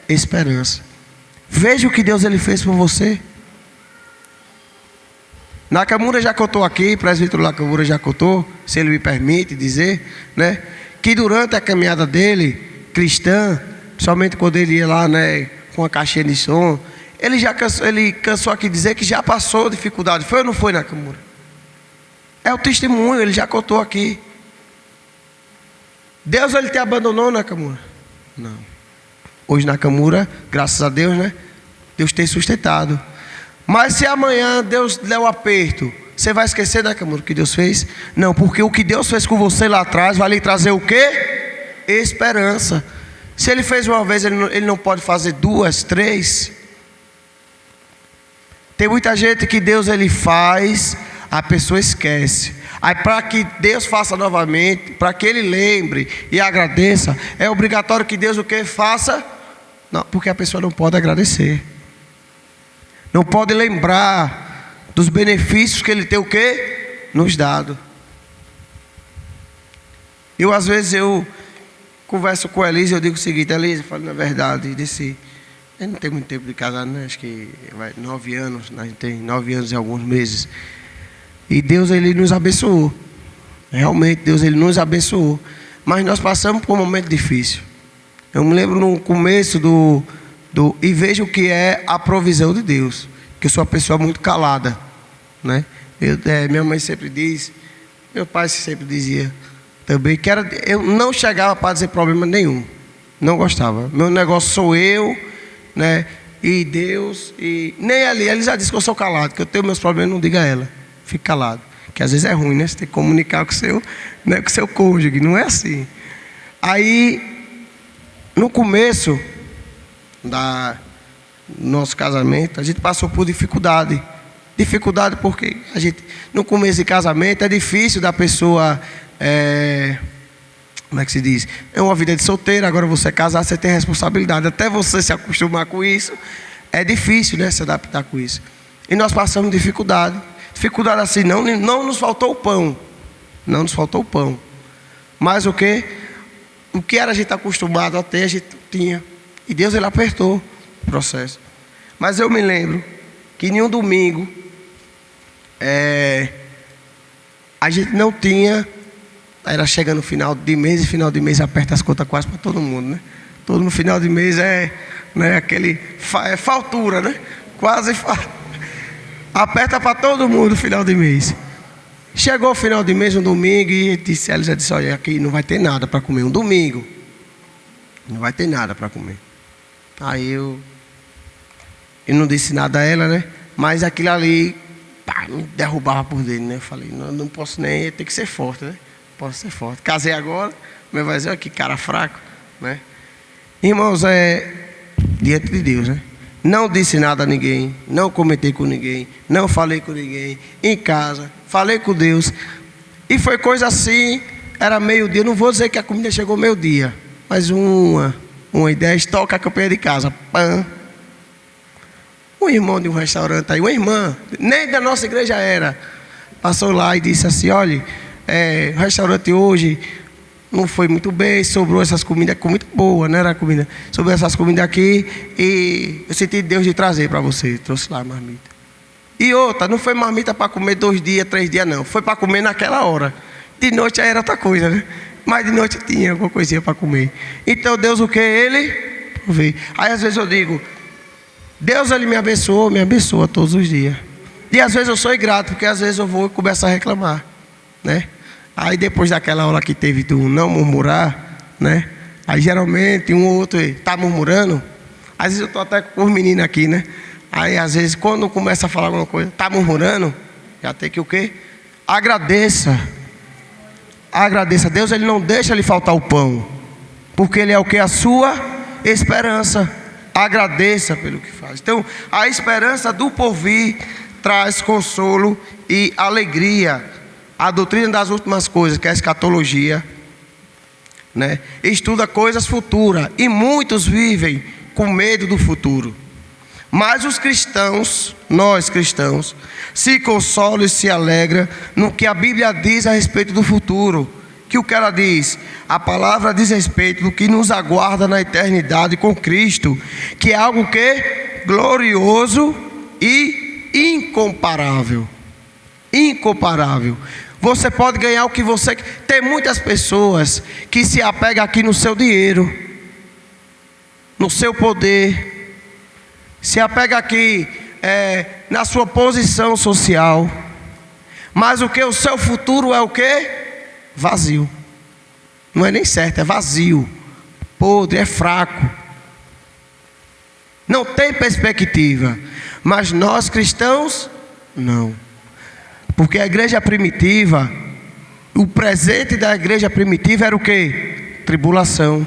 Esperança. Veja o que Deus ele fez por você. Nakamura já contou aqui, presbítero Nakamura já contou, se ele me permite dizer, né, que durante a caminhada dele, cristã, principalmente quando ele ia lá, né, com a caixinha de som, ele cansou aqui dizer que já passou dificuldade. Foi ou não foi, Nakamura? É o testemunho, ele já contou aqui. Deus ele te abandonou, Nakamura? Não. Hoje Nakamura, graças a Deus, né, Deus tem sustentado. Mas se amanhã Deus der o aperto, você vai esquecer, Nakamura, o que Deus fez? Não, porque o que Deus fez com você lá atrás vai lhe trazer o quê? Esperança. Se ele fez uma vez, ele não pode fazer duas, três. Tem muita gente que Deus ele faz, a pessoa esquece. Aí para que Deus faça novamente, para que ele lembre e agradeça, é obrigatório que Deus o que faça? Não, porque a pessoa não pode agradecer. Não pode lembrar dos benefícios que ele tem o que? Nos dado. Às vezes eu converso com a Elisa e eu digo o seguinte: Elisa, eu falo na verdade, disse, eu não tenho muito tempo de casado, né? Acho que vai 9 anos, a gente tem 9 anos e alguns meses. E Deus ele nos abençoou. Realmente Deus ele nos abençoou. Mas nós passamos por um momento difícil. Eu me lembro no começo e vejo o que é a provisão de Deus. Que eu sou uma pessoa muito calada, né? Minha mãe sempre diz, meu pai sempre dizia também, que eu não chegava para dizer problema nenhum. Não gostava. Meu negócio sou eu, né? E Deus, e nem ali. Ela já disse que eu sou calado, que eu tenho meus problemas, não diga a ela. Fique calado. Que às vezes é ruim, né? Você tem que comunicar com o seu, né? Com o seu cônjuge. Não é assim. Aí, no começo do nosso casamento, a gente passou por dificuldade. Dificuldade porque no começo de casamento é difícil da pessoa como é que se diz? É uma vida de solteiro, agora você é casado, você tem responsabilidade. Até você se acostumar com isso, é difícil, né, se adaptar com isso. E nós passamos dificuldade. Dificuldade assim, não nos faltou o pão. Não nos faltou o pão. Mas o que? O que era a gente acostumado a ter, a gente tinha. E Deus, Ele apertou o processo. Mas eu me lembro que em um domingo, a gente não tinha... Era chegando no final de mês, e final de mês aperta as contas quase para todo mundo, né? Todo no final de mês né, aquele faltura, né? Quase aperta para todo mundo no final de mês. Chegou o final de mês, um domingo, e ela já disse, olha, aqui não vai ter nada para comer, um domingo. Não vai ter nada para comer. Aí eu não disse nada a ela, né? Mas aquilo ali, pá, me derrubava por dentro, né? Eu falei, não posso nem, tem que ser forte, né? Posso ser forte. Casei agora, mas vai dizer, olha que cara fraco, né? Irmãos, diante de Deus, né? Não disse nada a ninguém, não comentei com ninguém, não falei com ninguém, em casa, falei com Deus. E foi coisa assim, era meio-dia, não vou dizer que a comida chegou meio-dia, mas 1h10, toca a campanha de casa, pã. Um irmão de um restaurante aí, uma irmã, nem da nossa igreja era, passou lá e disse assim, olha, o restaurante hoje não foi muito bem, sobrou essas comidas, comida boa, né? Era comida, sobrou essas comidas aqui e eu senti Deus de trazer para você, trouxe lá a marmita. E outra, não foi marmita para comer 2 dias, 3 dias não, foi para comer naquela hora. De noite aí era outra coisa, né? Mas de noite tinha alguma coisinha para comer. Então Deus o que? Ele provê. Aí às vezes eu digo, Deus Ele me abençoa todos os dias. E às vezes eu sou ingrato, porque às vezes eu vou e começo a reclamar, né? Aí depois daquela aula que teve do não murmurar, né? Aí geralmente um ou outro está murmurando. Às vezes eu estou até com os meninos aqui, né? Aí às vezes quando começa a falar alguma coisa, está murmurando, já tem que o quê? Agradeça. Agradeça. Deus Ele não deixa lhe faltar o pão, porque Ele é o que? A sua esperança. Agradeça pelo que faz. Então a esperança do porvir traz consolo e alegria. A doutrina das últimas coisas, que é a escatologia, né? Estuda coisas futuras. E muitos vivem com medo do futuro. Mas os cristãos, nós cristãos, se consolam e se alegram no que a Bíblia diz a respeito do futuro. Que o que ela diz? A palavra diz respeito do que nos aguarda na eternidade com Cristo. Que é algo que? Glorioso e incomparável. Incomparável. Você pode ganhar o que você quer. Tem muitas pessoas que se apegam aqui no seu dinheiro, no seu poder, se apega aqui na sua posição social. Mas o que? O seu futuro é o que? Vazio. Não é nem certo, é vazio, podre, é fraco, não tem perspectiva. Mas nós cristãos, não. Porque a igreja primitiva, o presente da igreja primitiva era o quê? Tribulação,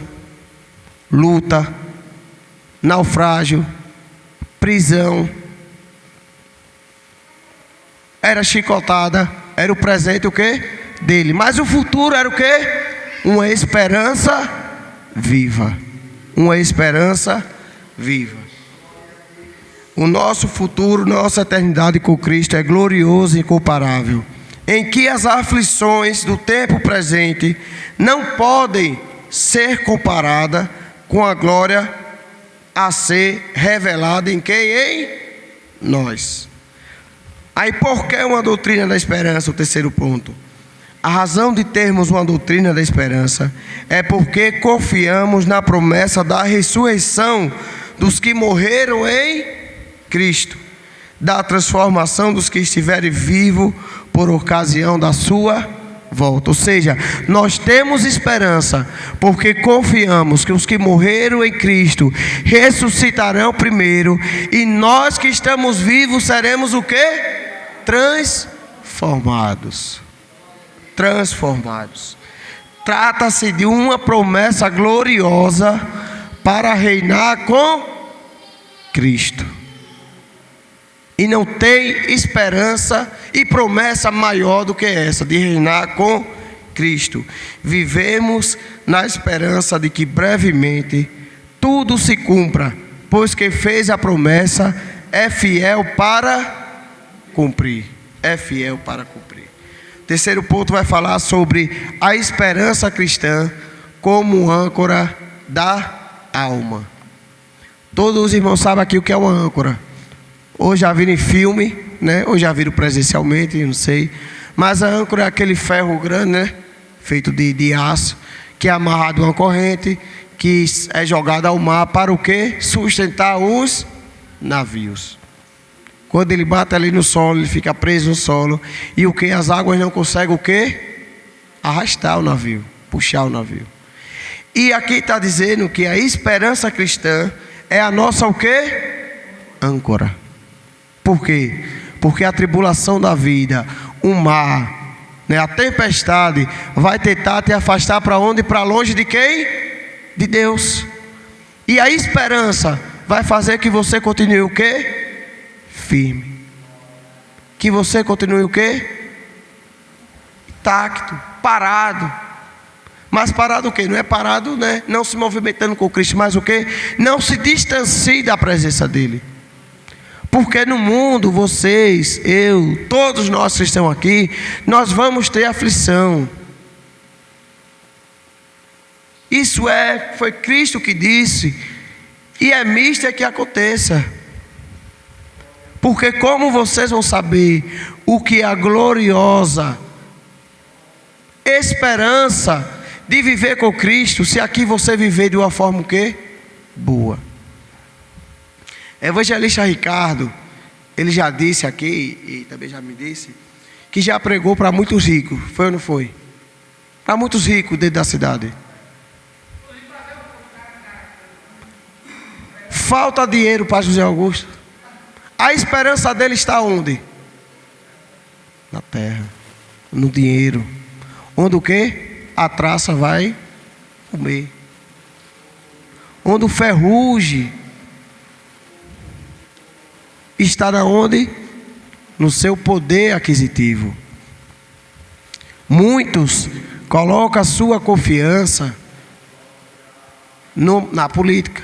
luta, naufrágio, prisão, era chicotada, era o presente o quê? Dele. Mas o futuro era o quê? Uma esperança viva. Uma esperança viva. O nosso futuro, nossa eternidade com Cristo é glorioso e incomparável, em que as aflições do tempo presente não podem ser comparadas com a glória a ser revelada em quem? Em nós. Aí por que uma doutrina da esperança? O terceiro ponto. A razão de termos uma doutrina da esperança é porque confiamos na promessa da ressurreição dos que morreram em Cristo, da transformação dos que estiverem vivos por ocasião da sua volta. Ou seja, nós temos esperança porque confiamos que os que morreram em Cristo ressuscitarão primeiro, e nós que estamos vivos seremos o quê? Transformados. Transformados. Trata-se de uma promessa gloriosa para reinar com Cristo. E não tem esperança e promessa maior do que essa, de reinar com Cristo, vivemos na esperança de que brevemente tudo se cumpra, pois quem fez a promessa é fiel para cumprir. É fiel para cumprir. Terceiro ponto vai falar sobre a esperança cristã como âncora da alma. Todos os irmãos sabem aqui o que é uma âncora. Ou já viram em filme, né? Ou já viram presencialmente, não sei. Mas a âncora é aquele ferro grande, né? Feito de aço, que é amarrado a uma corrente, que é jogado ao mar para o quê? Sustentar os navios. Quando ele bate ali no solo, ele fica preso no solo. E o que? As águas não conseguem o quê? Arrastar o navio, puxar o navio. E aqui está dizendo que a esperança cristã é a nossa o quê? Âncora. Por quê? Porque a tribulação da vida, o mar, né, a tempestade, vai tentar te afastar para onde? Para longe de quem? De Deus. E a esperança vai fazer que você continue o quê? Firme. Que você continue o quê? Intacto, parado. Mas parado o quê? Não é parado, né? Não se movimentando com Cristo, mas o quê? Não se distancie da presença dEle. Porque no mundo, vocês, eu, todos nós que estão aqui, nós vamos ter aflição. Isso foi Cristo que disse. E é misto que aconteça. Porque como vocês vão saber o que é a gloriosa esperança de viver com Cristo, se aqui você viver de uma forma o quê? Boa. Evangelista Ricardo, ele já disse aqui, e também já me disse, que já pregou para muitos ricos, foi ou não foi? Para muitos ricos dentro da cidade. Falta dinheiro para José Augusto. A esperança dele está onde? Na terra, no dinheiro. Onde o quê? A traça vai comer. Onde o ferrugem está na onde? No seu poder aquisitivo. Muitos colocam a sua confiança na política.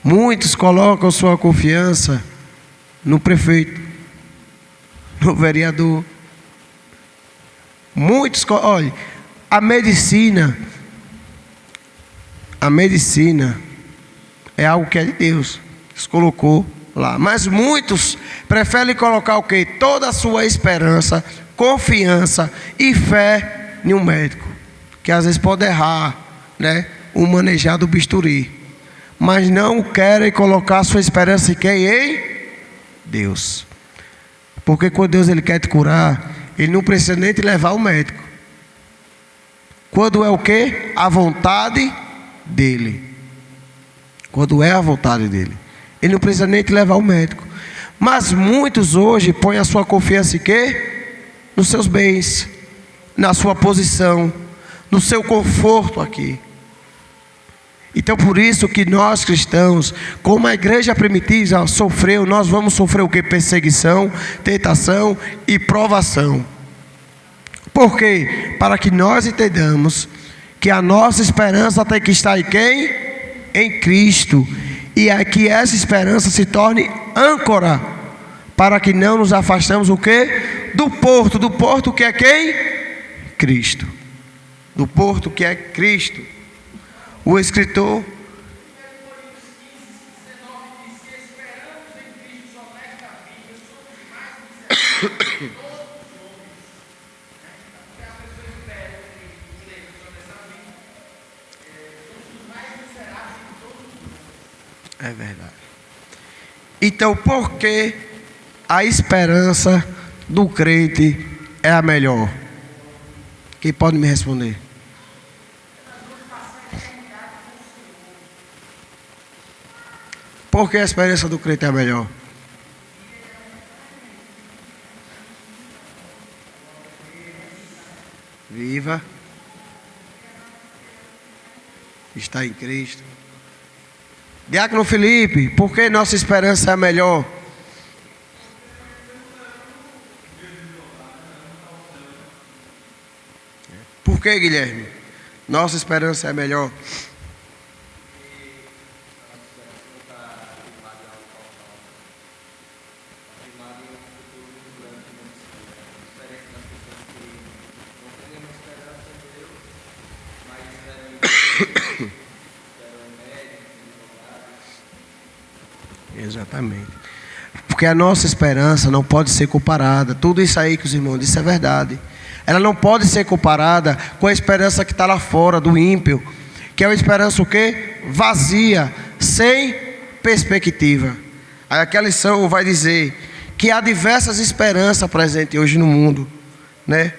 Muitos colocam sua confiança no prefeito, no vereador. Muitos, olha, a medicina é algo que é de Deus, Deus colocou lá. Mas muitos preferem colocar o quê? Toda a sua esperança, confiança e fé em um médico, que às vezes pode errar, né? O manejar do bisturi, mas não querem colocar sua esperança em quem? Em Deus. Porque quando Deus ele quer te curar, Ele não precisa nem te levar ao médico. Quando é o quê? A vontade dEle. Quando é a vontade dEle, Ele não precisa nem te levar ao médico. Mas muitos hoje põem a sua confiança em quê? Nos seus bens, na sua posição, no seu conforto aqui. Então por isso que nós cristãos, como a igreja primitiva sofreu, nós vamos sofrer o que? Perseguição, tentação e provação. Por quê? Para que nós entendamos que a nossa esperança tem que estar em quem? Em Cristo. E é que essa esperança se torne âncora, para que não nos afastemos o quê? Do porto que é quem? Cristo. Do porto que é Cristo. O escritor é verdade. Então, por que a esperança do crente é a melhor? Quem pode me responder? Por que a esperança do crente é a melhor? Viva. Está em Cristo. Diácono Felipe, por que nossa esperança é a melhor? Por que, Guilherme? Nossa esperança é melhor. Exatamente. Porque a nossa esperança não pode ser comparada. Tudo isso aí que os irmãos disseram é verdade. Ela não pode ser comparada com a esperança que está lá fora, do ímpio. Que é uma esperança o quê? Vazia, sem perspectiva. Aí aquela lição vai dizer que há diversas esperanças presentes hoje no mundo, né?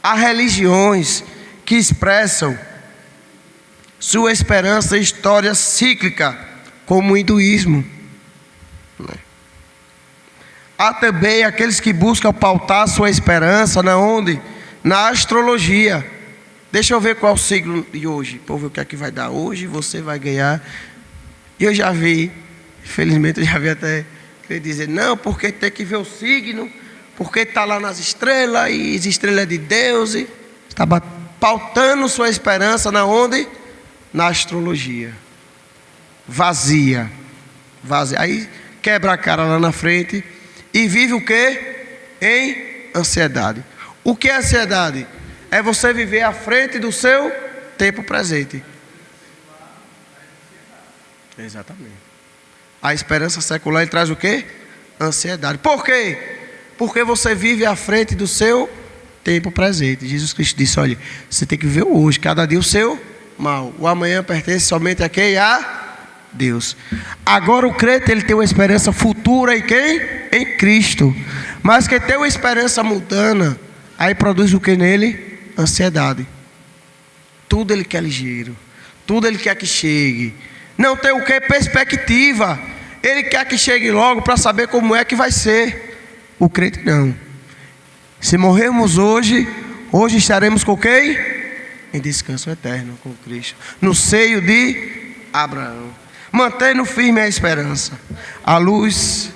Há religiões que expressam sua esperança em história cíclica, como o hinduísmo. Há também aqueles que buscam pautar sua esperança na onde? Na astrologia. Deixa eu ver qual é o signo de hoje, para ver o que é que vai dar hoje. Você vai ganhar. E eu já vi, infelizmente eu já vi até querer dizer, não, porque tem que ver o signo, porque está lá nas estrelas, e as estrelas de Deus. E está pautando sua esperança na onde? Na astrologia. Vazia. Aí quebra a cara lá na frente e vive o quê? Em ansiedade. O que é ansiedade? É você viver à frente do seu tempo presente. Exatamente. A esperança secular ele traz o quê? Ansiedade. Por quê? Porque você vive à frente do seu tempo presente. Jesus Cristo disse, olha, você tem que viver hoje, cada dia o seu mal. O amanhã pertence somente a quem? A Deus. Agora o crente ele tem uma esperança futura em quem? Em Cristo. Mas que tem uma esperança mundana, aí produz o que nele? Ansiedade. Tudo ele quer ligeiro, tudo ele quer que chegue. Não tem o que? Perspectiva. Ele quer que chegue logo para saber como é que vai ser. O crente não. Se morrermos hoje estaremos com quem? Em descanso eterno com Cristo, no seio de Abraão. Mantendo firme a esperança. A luz.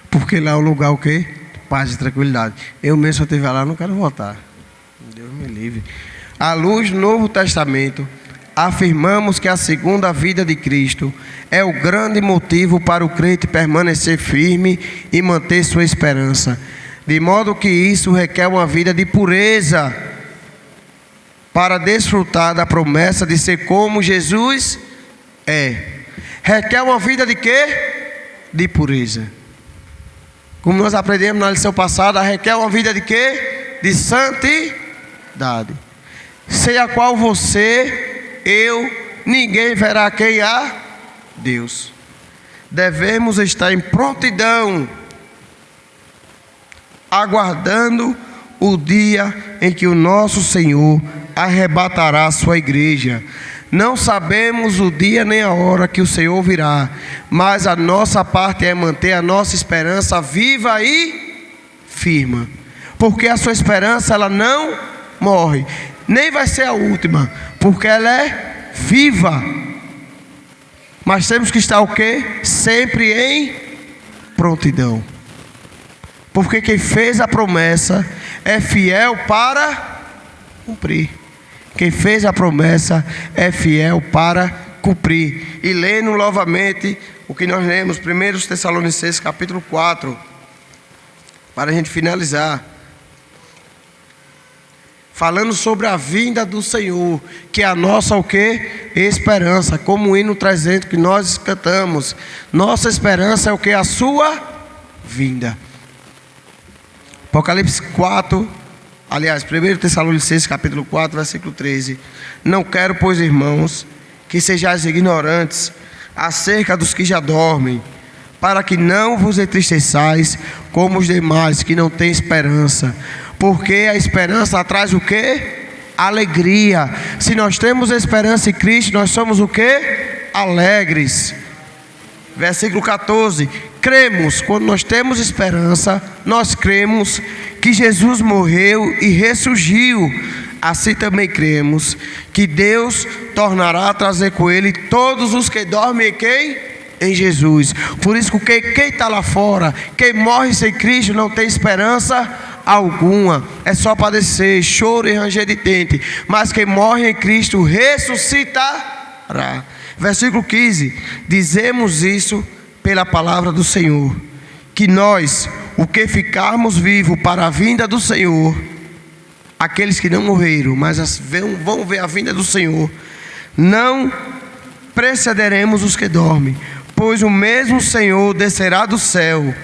Porque lá é o lugar o quê? Paz e tranquilidade. Eu mesmo, se eu estiver lá, não quero voltar. Deus me livre. À luz do Novo Testamento, afirmamos que a segunda vida de Cristo é o grande motivo para o crente permanecer firme e manter sua esperança. De modo que isso requer uma vida de pureza para desfrutar da promessa de ser como Jesus é. Requer uma vida de quê? De pureza. Como nós aprendemos na lição passada, requer uma vida de quê? De santidade. Sem a qual você, eu, ninguém verá quem há? Deus. Devemos estar em prontidão, aguardando o dia em que o nosso Senhor arrebatará a sua igreja. Não sabemos o dia nem a hora que o Senhor virá, mas a nossa parte é manter a nossa esperança viva e firme, porque a sua esperança ela não morre, nem vai ser a última, porque ela é viva. Mas temos que estar o quê? Sempre em prontidão, porque quem fez a promessa é fiel para cumprir. Quem fez a promessa é fiel para cumprir. E lendo novamente o que nós lemos, 1 Tessalonicenses capítulo 4, para a gente finalizar. Falando sobre a vinda do Senhor, que é a nossa o quê? Esperança, como o hino 300 que nós cantamos. Nossa esperança é o quê? A sua vinda. Apocalipse 4, aliás, 1 Tessalonicenses capítulo 4, versículo 13. Não quero, pois, irmãos, que sejais ignorantes acerca dos que já dormem, para que não vos entristeçais como os demais que não têm esperança. Porque a esperança traz o quê? Alegria. Se nós temos esperança em Cristo, nós somos o quê? Alegres. Versículo 14. Cremos, quando nós temos esperança, nós cremos que Jesus morreu e ressurgiu. Assim também cremos que Deus tornará a trazer com Ele todos os que dormem em quem? Em Jesus. Por isso que quem está lá fora, quem morre sem Cristo, não tem esperança alguma. É só padecer, choro e ranger de dente. Mas quem morre em Cristo ressuscitará. Versículo 15. Dizemos isso pela palavra do Senhor, que nós, o que ficarmos vivos para a vinda do Senhor, aqueles que não morreram, mas vão ver a vinda do Senhor, não precederemos os que dormem, pois o mesmo Senhor descerá do céu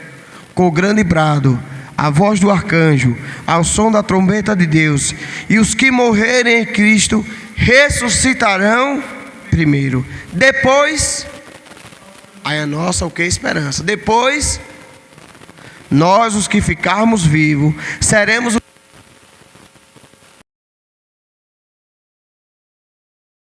com grande brado, a voz do arcanjo, ao som da trombeta de Deus, e os que morrerem em Cristo ressuscitarão primeiro. Depois, aí a nossa o que? Esperança. Depois, nós os que ficarmos vivos, seremos